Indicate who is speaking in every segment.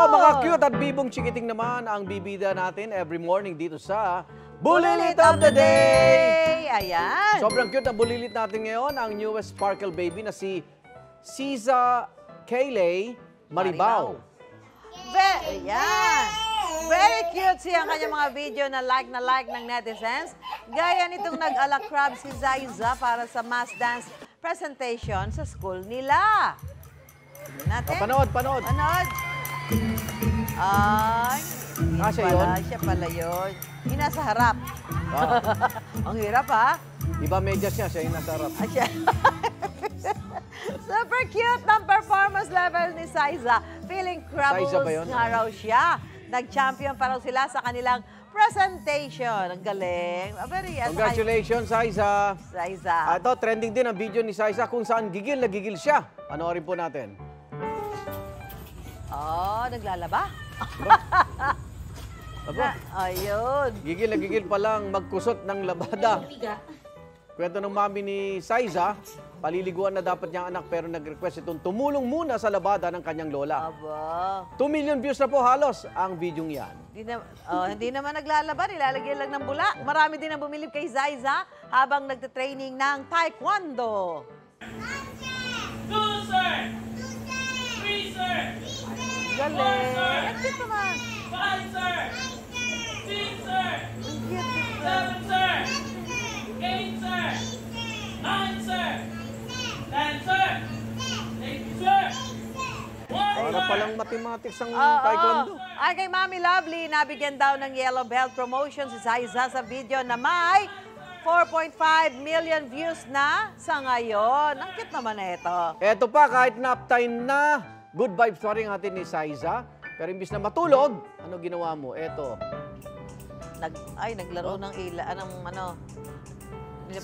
Speaker 1: Mga cute at bibong chikiting naman ang bibida natin every morning dito sa Bulilit of the Day!
Speaker 2: Ayan.
Speaker 1: Sobrang cute na bulilit natin ngayon ang newest sparkle baby na si Siza Kayley Maribao.
Speaker 2: Ayan. Very cute siya ang kanyang mga video na like ng netizens. Gaya nitong nag-ala crab si Zaiza para sa mass dance presentation sa school nila. Natin.
Speaker 1: Panood.
Speaker 2: Panood. Ay, siya pala yun. Yung nasa harap. Ang hirap, ha?
Speaker 1: Iba medyas niya, siya yung nasa harap.
Speaker 2: Super cute ng performance level ni Saiza. Feeling crabbles nga raw siya. Nag-champion pa raw sila sa kanilang presentation. Ang galing.
Speaker 1: Congratulations, Saiza.
Speaker 2: Saiza.
Speaker 1: Ito, trending din ang video ni Saiza kung saan gigil na gigil siya. Panoorin po natin.
Speaker 2: Naglalaba? Ayun.
Speaker 1: Gigil na gigil pa lang magkusot ng labada. Kwento ng mami ni Saiza, paliliguan na dapat niyang anak pero nag-request itong tumulong muna sa labada ng kanyang lola. 2 million views na po halos ang videong yan.
Speaker 2: Hindi naman naglalaba, nilalagyan lang ng bula. Marami din ang bumilib kay Zaiza habang nagte-training ng taekwondo. Galing. Ang cute naman.
Speaker 3: 5, sir. 6, sir.
Speaker 2: Ang cute,
Speaker 3: 7, sir. 8, sir. 9, sir. 10, sir. Thank you, sir.
Speaker 1: Para palang mathematics ang taekwondo.
Speaker 2: Ay, kay Mami Lovely, nabigyan daw ng Yellow Belt promotion si Zaiza sa video na may 4.5 million views na sa ngayon. Ang cute naman na ito.
Speaker 1: Eto pa, kahit nap time na, good vibes pa rin atin ni Saiza. Pero imbis na matulog, ano ginawa mo? Eto.
Speaker 2: Naglaro ng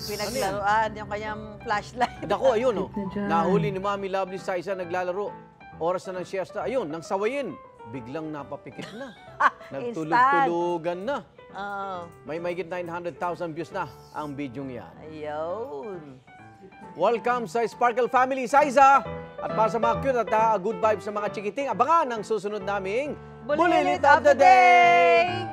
Speaker 2: pinaglaruan yung kanyang flashlight.
Speaker 1: Ako, ayun, nahuli ni Mami Lovely Saiza, naglalaro. Oras na ng siesta. Ayun, nang sawayin, biglang napapikit na. Nagtulog-tulugan na. May mahigit 900,000 views na ang bidyong yan.
Speaker 2: Ayun.
Speaker 1: Welcome sa Sparkle Family, Saiza! At para sa mga cute at good vibes sa mga chikiting, abangan ang susunod naming
Speaker 2: Bulilit of the Day!